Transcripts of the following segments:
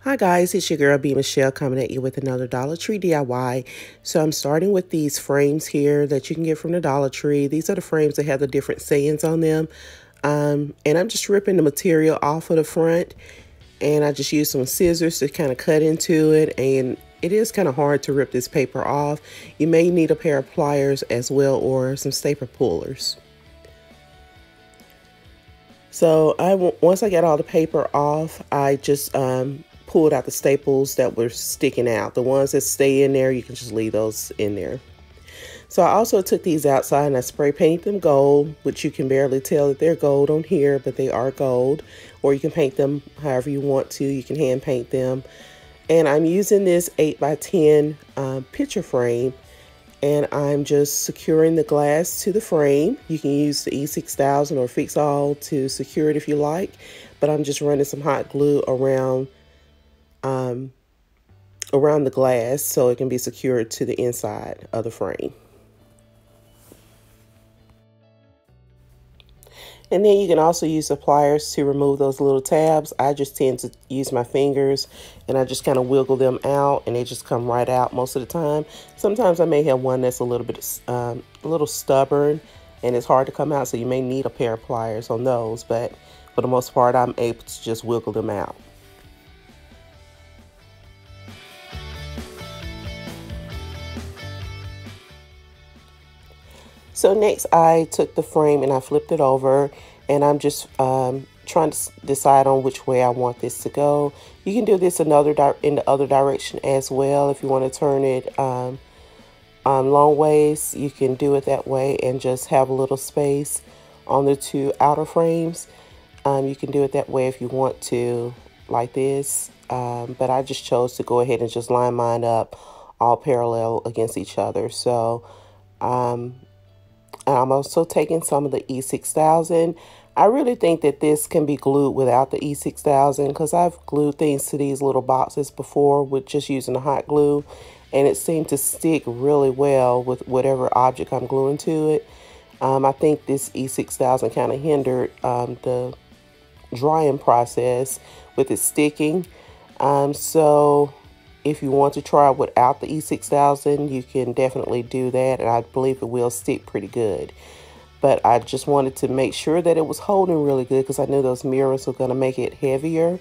Hi guys, it's your girl B Michelle coming at you with another Dollar Tree DIY. So I'm starting with these frames here that you can get from the Dollar Tree. These are the frames that have the different sayings on them. And I'm just ripping the material off of the front, and I just use some scissors to kind of cut into it, and it is kind of hard to rip this paper off. You may need a pair of pliers as well, or some stapler pullers. So once I got all the paper off, I just pulled out the staples that were sticking out. The ones that stay in there, you can just leave those in there. So I also took these outside and I spray painted them gold, which you can barely tell that they're gold on here, but they are gold. Or you can paint them however you want to. You can hand paint them. And I'm using this 8x10 picture frame, and I'm just securing the glass to the frame. You can use the E6000 or Fix All to secure it if you like, but I'm just running some hot glue around around the glass so it can be secured to the inside of the frame. And then you can also use the pliers to remove those little tabs. I just tend to use my fingers and I just kind of wiggle them out and they just come right out most of the time. Sometimes I may have one that's a little bit, a little stubborn and it's hard to come out, so you may need a pair of pliers on those, but for the most part, I'm able to just wiggle them out. So next I took the frame and I flipped it over, and I'm just trying to decide on which way I want this to go. You can do this in the other direction as well. If you want to turn it long ways, you can do it that way and just have a little space on the two outer frames. You can do it that way if you want to, like this, but I just chose to go ahead and just line mine up all parallel against each other. So I'm also taking some of the E6000. I really think that this can be glued without the E6000 because I've glued things to these little boxes before with just using the hot glue, and it seemed to stick really well with whatever object I'm gluing to it. I think this E6000 kind of hindered the drying process with it sticking. So if you want to try without the E6000, you can definitely do that, and I believe it will stick pretty good. But I just wanted to make sure that it was holding really good because I knew those mirrors were going to make it heavier.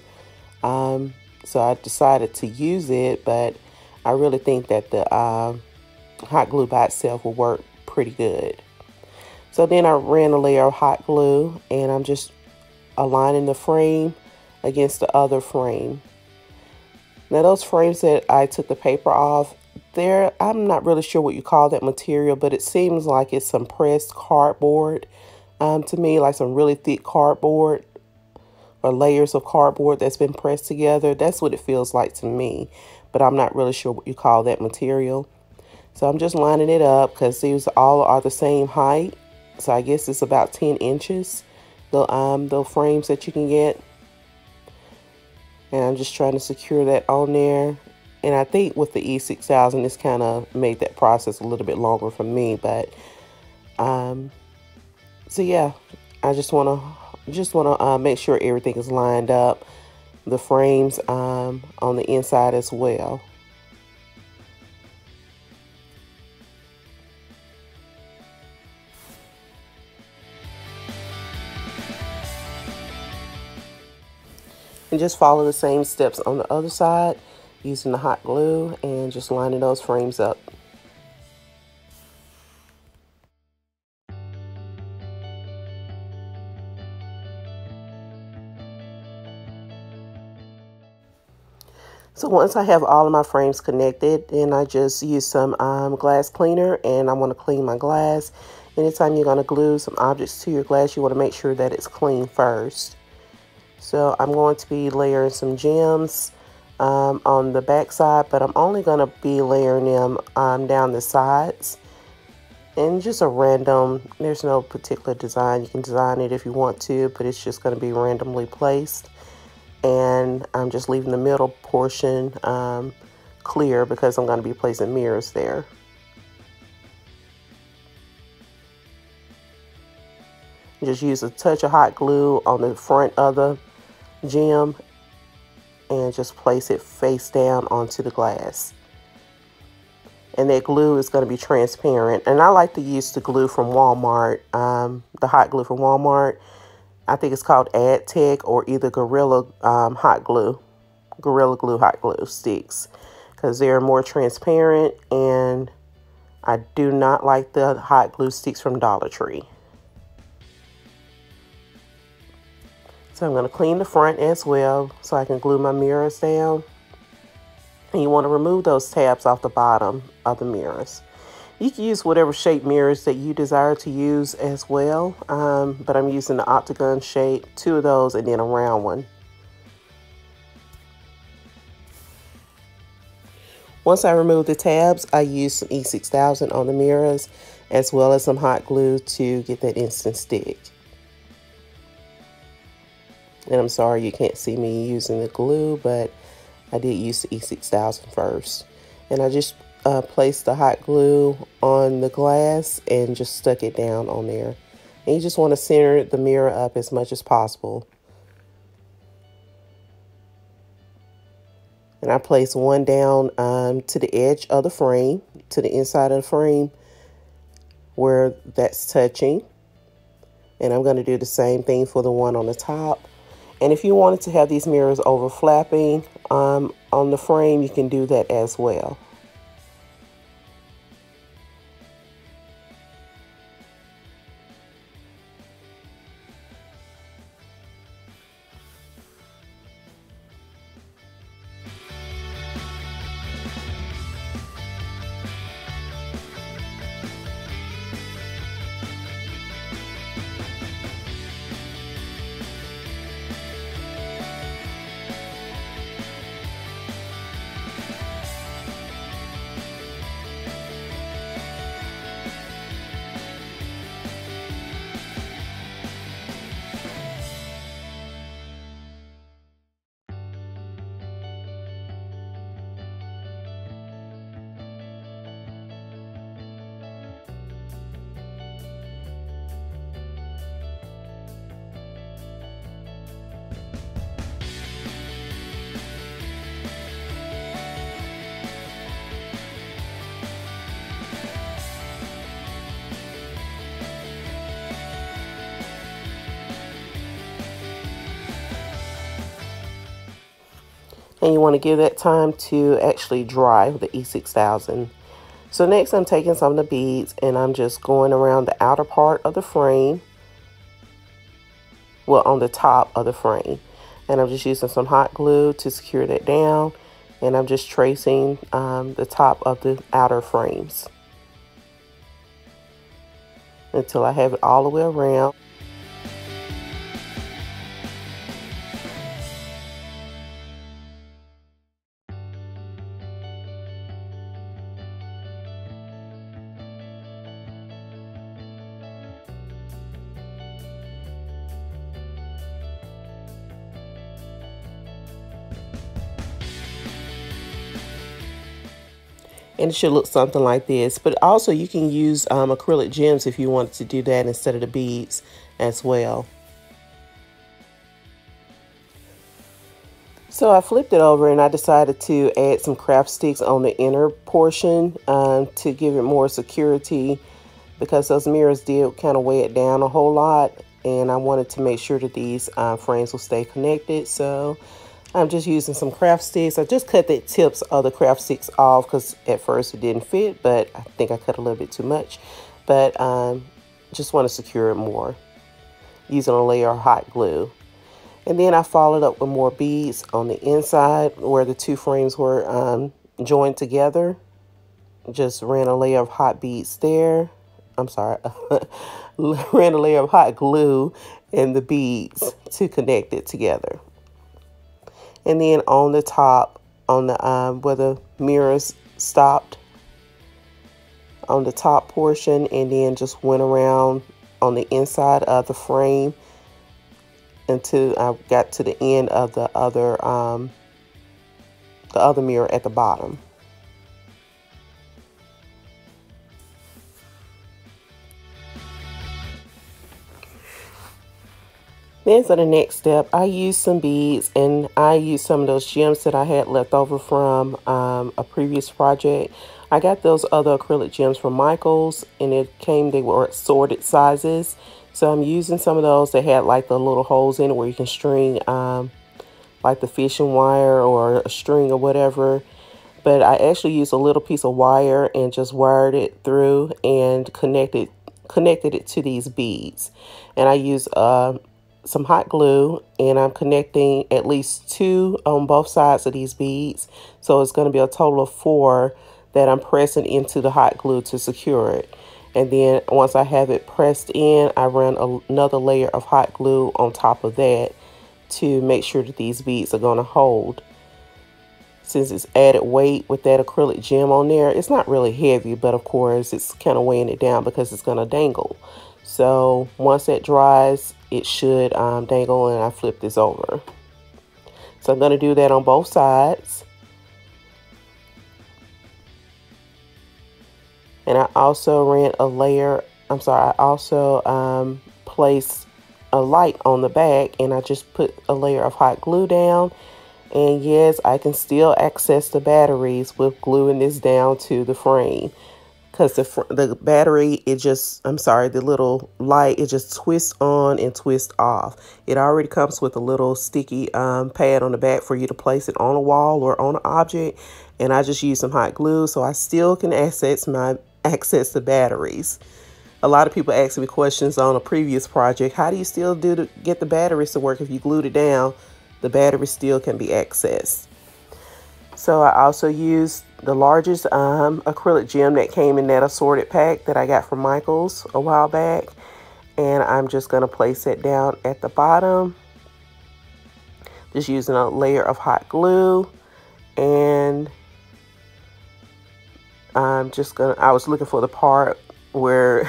So I decided to use it, but I really think that the hot glue by itself will work pretty good. So then I ran a layer of hot glue, and I'm just aligning the frame against the other frame. Now those frames that I took the paper off, I'm not really sure what you call that material, but it seems like it's some pressed cardboard to me, like some really thick cardboard or layers of cardboard that's been pressed together. That's what it feels like to me, but I'm not really sure what you call that material. So I'm just lining it up because these all are the same height. So I guess it's about 10 inches, the frames that you can get. And I'm just trying to secure that on there. And I think with the E6000, it's kind of made that process a little bit longer for me. But, so yeah, I just want to make sure everything is lined up. The frames on the inside as well. And just follow the same steps on the other side using the hot glue and just lining those frames up. So once I have all of my frames connected, then I just use some glass cleaner, and I want to clean my glass. Anytime you're going to glue some objects to your glass, you want to make sure that it's clean first. So I'm going to be layering some gems on the back side, but I'm only going to be layering them down the sides. And just a random, there's no particular design. You can design it if you want to, but it's just going to be randomly placed. And I'm just leaving the middle portion clear because I'm going to be placing mirrors there. Just use a touch of hot glue on the front of the gem and just place it face down onto the glass. And that glue is going to be transparent. And I like to use the glue from Walmart, the hot glue from Walmart. I think it's called Tech or either Gorilla Gorilla Glue hot glue sticks, because they're more transparent, and I do not like the hot glue sticks from Dollar Tree. So I'm going to clean the front as well so I can glue my mirrors down. And you want to remove those tabs off the bottom of the mirrors. You can use whatever shape mirrors that you desire to use as well, but I'm using the octagon shape, 2 of those, and then a round one. Once I remove the tabs, I use some E6000 on the mirrors as well as some hot glue to get that instant stick. And I'm sorry you can't see me using the glue, but I did use the E6000 first. And I just placed the hot glue on the glass and just stuck it down on there. And you just want to center the mirror up as much as possible. And I place one down to the edge of the frame, to the inside of the frame where that's touching. And I'm going to do the same thing for the one on the top. And if you wanted to have these mirrors overflapping on the frame, you can do that as well. And you want to give that time to actually dry with the E6000. So next I'm taking some of the beads and I'm just going around the outer part of the frame. Well, on the top of the frame. And I'm just using some hot glue to secure that down. And I'm just tracing the top of the outer frames until I have it all the way around. And it should look something like this. But also you can use acrylic gems if you want to do that instead of the beads as well. So I flipped it over and I decided to add some craft sticks on the inner portion to give it more security, because those mirrors did kind of weigh it down a whole lot. And I wanted to make sure that these frames will stay connected. So I'm just using some craft sticks. I just cut the tips of the craft sticks off because at first it didn't fit, but I think I cut a little bit too much. But just want to secure it more using a layer of hot glue. And then I followed up with more beads on the inside where the 2 frames were joined together. Just ran a layer of hot beads there. I'm sorry, ran a layer of hot glue in the beads to connect it together. And then on the top, on the where the mirrors stopped, on the top portion, and then just went around on the inside of the frame until I got to the end of the other mirror at the bottom. Then for the next step, I used some beads, and I used some of those gems that I had left over from a previous project. I got those other acrylic gems from Michael's, and they were assorted sizes. So I'm using some of those that had like the little holes in it where you can string like the fishing wire or a string or whatever. But I actually used a little piece of wire and just wired it through and connected it to these beads. And I used some hot glue, and I'm connecting at least 2 on both sides of these beads. So it's going to be a total of 4 that I'm pressing into the hot glue to secure it. And then once I have it pressed in, I run another layer of hot glue on top of that to make sure that these beads are going to hold. Since it's added weight with that acrylic gem on there, it's not really heavy, but of course it's kind of weighing it down because it's going to dangle. So once that dries, it should dangle, and I flip this over. So I'm going to do that on both sides. And I also ran a layer, I also placed a light on the back, and I just put a layer of hot glue down. And yes, I can still access the batteries with gluing this down to the frame. Because the battery, the little light, it just twists on and twists off. It already comes with a little sticky pad on the back for you to place it on a wall or on an object. And I just use some hot glue so I still can access the batteries. A lot of people ask me questions on a previous project. How do you still get the batteries to work if you glued it down? The battery still can be accessed. So I also used the largest acrylic gem that came in that assorted pack that I got from Michael's a while back. And I'm just going to place it down at the bottom. Just using a layer of hot glue. And I was looking for the part where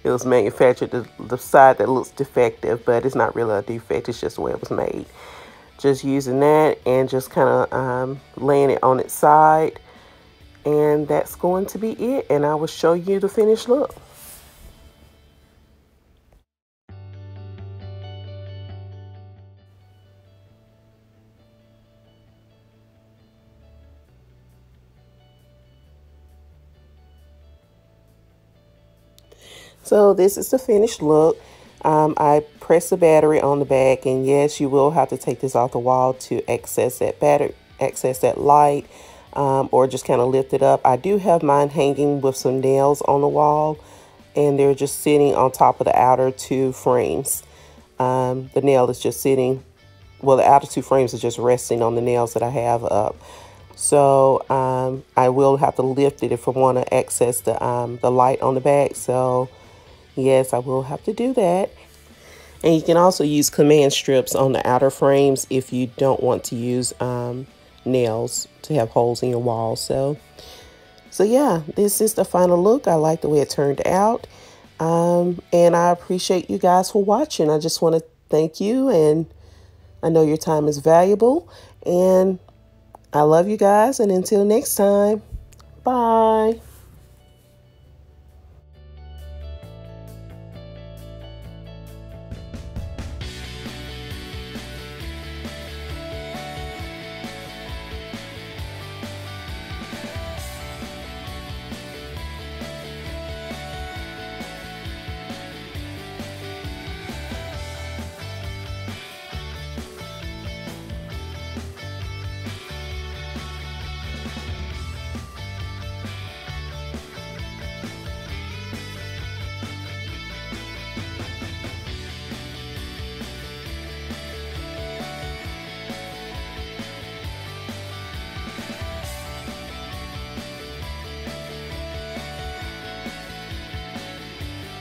it was manufactured, the side that looks defective, but it's not really a defect, it's just the way it was made. Just using that and just kind of laying it on its side. And that's going to be it. And I will show you the finished look. So this is the finished look. I pressed the battery on the back, and yes, you will have to take this off the wall to access that light, or just kind of lift it up. I do have mine hanging with some nails on the wall, and they're just sitting on top of the outer 2 frames. The nail is just sitting, well, the outer 2 frames are just resting on the nails that I have up. So I will have to lift it if I want to access the light on the back. So yes, I will have to do that. And you can also use command strips on the outer frames if you don't want to use nails to have holes in your walls. So yeah, this is the final look. I like the way it turned out. And I appreciate you guys for watching. I just want to thank you, and I know your time is valuable. And I love you guys, and until next time, bye.